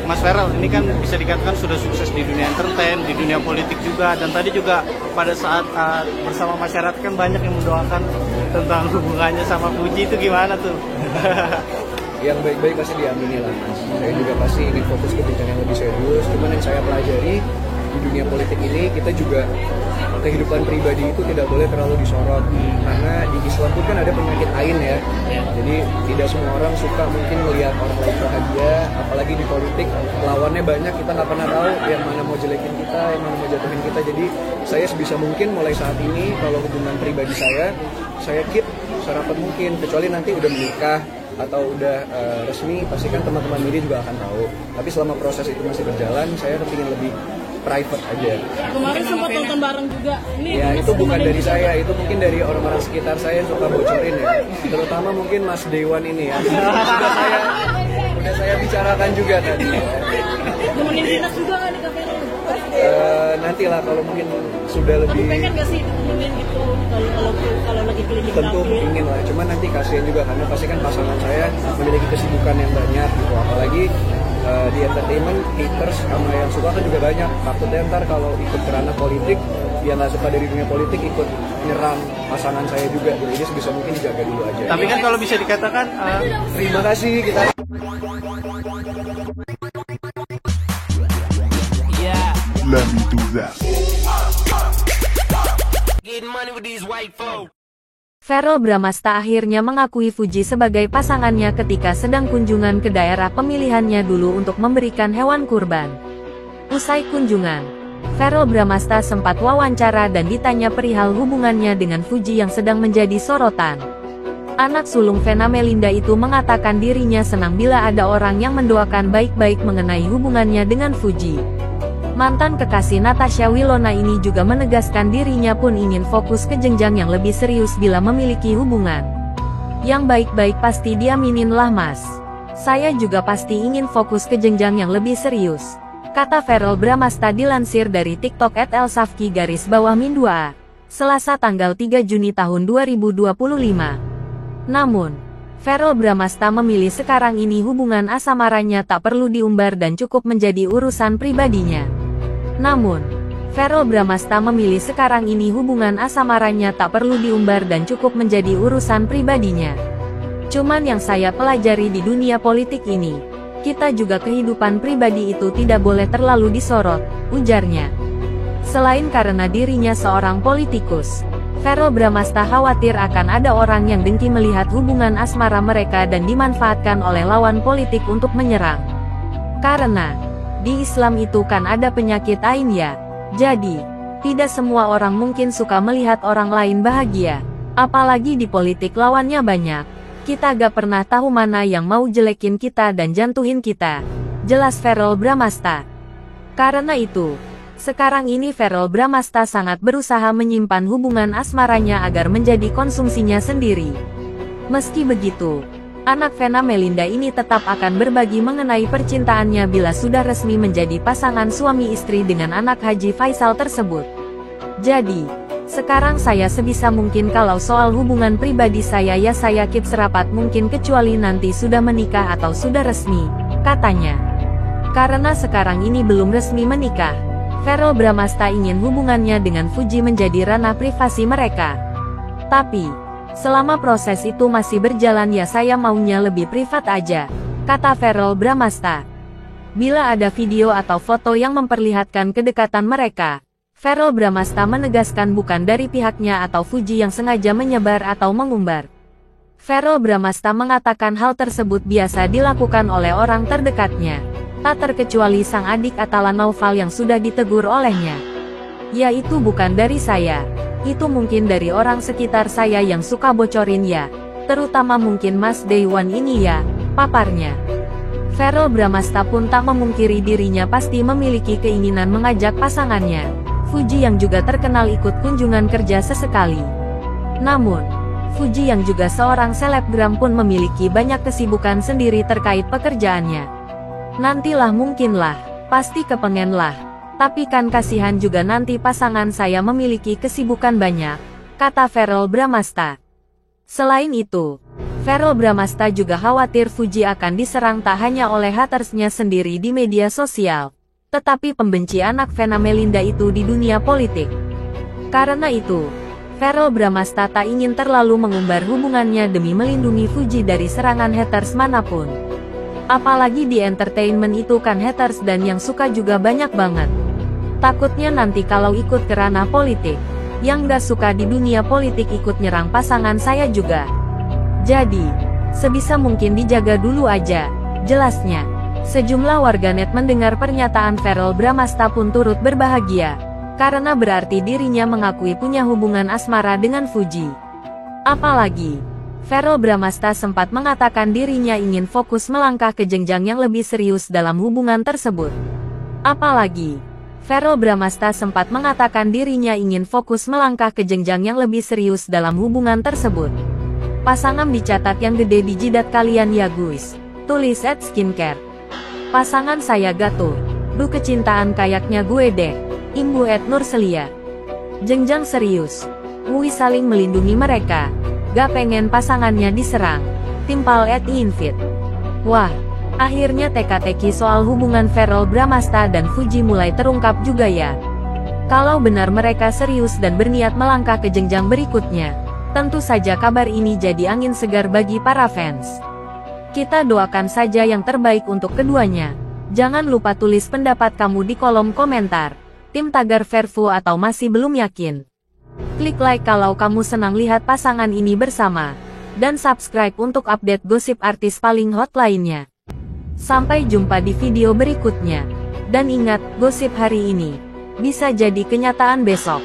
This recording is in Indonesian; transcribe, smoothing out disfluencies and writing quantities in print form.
Mas Feral, ini kan bisa dikatakan sudah sukses di dunia entertain, di dunia politik juga, dan tadi juga pada saat bersama masyarakat kan banyak yang mendoakan tentang hubungannya sama Fuji, itu gimana tuh? Yang baik-baik pasti diamini lah Mas. Saya juga pasti ingin fokus ke jenjang yang lebih serius. Cuman yang saya pelajari di dunia politik ini, kita juga kehidupan pribadi itu tidak boleh terlalu disorot. Karena di Islam pun kan ada penyakit ain ya. Jadi tidak semua orang suka mungkin melihat orang lain bahagia. Apalagi di politik, lawannya banyak, kita nggak pernah tahu yang mana mau jelekin kita, yang mana mau jatuhin kita. Jadi saya sebisa mungkin mulai saat ini, kalau hubungan pribadi saya keep serapat mungkin. Kecuali nanti udah menikah atau udah resmi, pasti kan teman-teman media juga akan tahu. Tapi selama proses itu masih berjalan, saya kepingin lebih private aja. Kemarin sempat nonton bareng juga. Ini ya itu bukan dari saya, itu mungkin dari orang-orang sekitar saya yang suka bocorin ya. Terutama mungkin Mas Dewan ini ya. Udah saya bicarakan juga tadi. Nemenin dinas juga kan di kafe? Nanti lah kalau mungkin sudah lebih. Pengen gak sih nemenin gitu kalau lagi klinik? Tentu ingin lah, cuman nanti kasihan juga karena pasti kan pasangan saya memiliki kesibukan yang banyak gitu. Apalagi di entertainment, haters sama yang suka kan juga banyak. Takutnya ntar kalau ikut ke ranah politik, yang nggak suka dari dunia politik ikut nyerang pasangan saya juga. Jadi sebisa mungkin dijaga dulu aja. Tapi kan kalau bisa dikatakan, terima kasih kita. Let me do that. Verrell Bramasta akhirnya mengakui Fuji sebagai pasangannya ketika sedang kunjungan ke daerah pemilihannya dulu untuk memberikan hewan kurban. Usai kunjungan, Verrell Bramasta sempat wawancara dan ditanya perihal hubungannya dengan Fuji yang sedang menjadi sorotan. Anak sulung Vena Melinda itu mengatakan dirinya senang bila ada orang yang mendoakan baik-baik mengenai hubungannya dengan Fuji. Mantan kekasih Natasha Wilona ini juga menegaskan dirinya pun ingin fokus ke jenjang yang lebih serius bila memiliki hubungan. Yang baik-baik pasti diaminin lah Mas. Saya juga pasti ingin fokus ke jenjang yang lebih serius, kata Verrell Bramasta dilansir dari TikTok @elsafki_min2a, Selasa tanggal 3 Juni tahun 2025. Namun, Verrell Bramasta memilih sekarang ini hubungan asamaranya tak perlu diumbar dan cukup menjadi urusan pribadinya. Namun, Verrell Bramasta memilih sekarang ini hubungan asamaranya tak perlu diumbar dan cukup menjadi urusan pribadinya. Cuman yang saya pelajari di dunia politik ini, kita juga kehidupan pribadi itu tidak boleh terlalu disorot, ujarnya. Selain karena dirinya seorang politikus, Verrell Bramasta khawatir akan ada orang yang dengki melihat hubungan asmara mereka dan dimanfaatkan oleh lawan politik untuk menyerang. Karena di Islam itu kan ada penyakit ain ya. Jadi, tidak semua orang mungkin suka melihat orang lain bahagia. Apalagi di politik lawannya banyak. Kita gak pernah tahu mana yang mau jelekin kita dan jantuhin kita, jelas Verrell Bramasta. Karena itu, sekarang ini Verrell Bramasta sangat berusaha menyimpan hubungan asmaranya agar menjadi konsumsinya sendiri. Meski begitu, anak Vena Melinda ini tetap akan berbagi mengenai percintaannya bila sudah resmi menjadi pasangan suami istri dengan anak Haji Faisal tersebut. Jadi, sekarang saya sebisa mungkin kalau soal hubungan pribadi saya ya saya keep serapat mungkin kecuali nanti sudah menikah atau sudah resmi, katanya. Karena sekarang ini belum resmi menikah, Verrell Bramasta ingin hubungannya dengan Fuji menjadi ranah privasi mereka. Tapi, selama proses itu masih berjalan ya saya maunya lebih privat aja, kata Verrell Bramasta. Bila ada video atau foto yang memperlihatkan kedekatan mereka, Verrell Bramasta menegaskan bukan dari pihaknya atau Fuji yang sengaja menyebar atau mengumbar. Verrell Bramasta mengatakan hal tersebut biasa dilakukan oleh orang terdekatnya, tak terkecuali sang adik Atala Naufal yang sudah ditegur olehnya. Ya itu bukan dari saya. Itu mungkin dari orang sekitar saya yang suka bocorin ya, terutama mungkin Mas Dewan ini ya, paparnya. Verrell Bramasta pun tak memungkiri dirinya pasti memiliki keinginan mengajak pasangannya, Fuji yang juga terkenal ikut kunjungan kerja sesekali. Namun, Fuji yang juga seorang selebgram pun memiliki banyak kesibukan sendiri terkait pekerjaannya. Nantilah mungkinlah, pasti kepengenlah. Tapi kan kasihan juga nanti pasangan saya memiliki kesibukan banyak, kata Verrell Bramasta. Selain itu, Verrell Bramasta juga khawatir Fuji akan diserang tak hanya oleh hatersnya sendiri di media sosial, tetapi pembenci anak Vena Melinda itu di dunia politik. Karena itu, Verrell Bramasta tak ingin terlalu mengumbar hubungannya demi melindungi Fuji dari serangan haters manapun. Apalagi di entertainment itu kan haters dan yang suka juga banyak banget. Takutnya nanti kalau ikut ke ranah politik, yang gak suka di dunia politik ikut nyerang pasangan saya juga. Jadi, sebisa mungkin dijaga dulu aja, jelasnya. Sejumlah warganet mendengar pernyataan Verrell Bramasta pun turut berbahagia, karena berarti dirinya mengakui punya hubungan asmara dengan Fuji. Apalagi, Verrell Bramasta sempat mengatakan dirinya ingin fokus melangkah ke jenjang yang lebih serius dalam hubungan tersebut. Apalagi, Verrell Bramasta sempat mengatakan dirinya ingin fokus melangkah ke jenjang yang lebih serius dalam hubungan tersebut. Pasangan dicatat yang gede di jidat kalian ya guys, tulis @skincare. Pasangan saya gato, duh kecintaan kayaknya gue deh, imbu @nurselia. Jenjang serius, Wui saling melindungi mereka, gak pengen pasangannya diserang, timpal @invit. Wah, akhirnya teka-teki soal hubungan Verrell Bramasta dan Fuji mulai terungkap juga ya. Kalau benar mereka serius dan berniat melangkah ke jenjang berikutnya, tentu saja kabar ini jadi angin segar bagi para fans. Kita doakan saja yang terbaik untuk keduanya. Jangan lupa tulis pendapat kamu di kolom komentar. Tim Tagar Verfu atau masih belum yakin? Klik like kalau kamu senang lihat pasangan ini bersama. Dan subscribe untuk update gosip artis paling hot lainnya. Sampai jumpa di video berikutnya. Dan ingat, gosip hari ini bisa jadi kenyataan besok.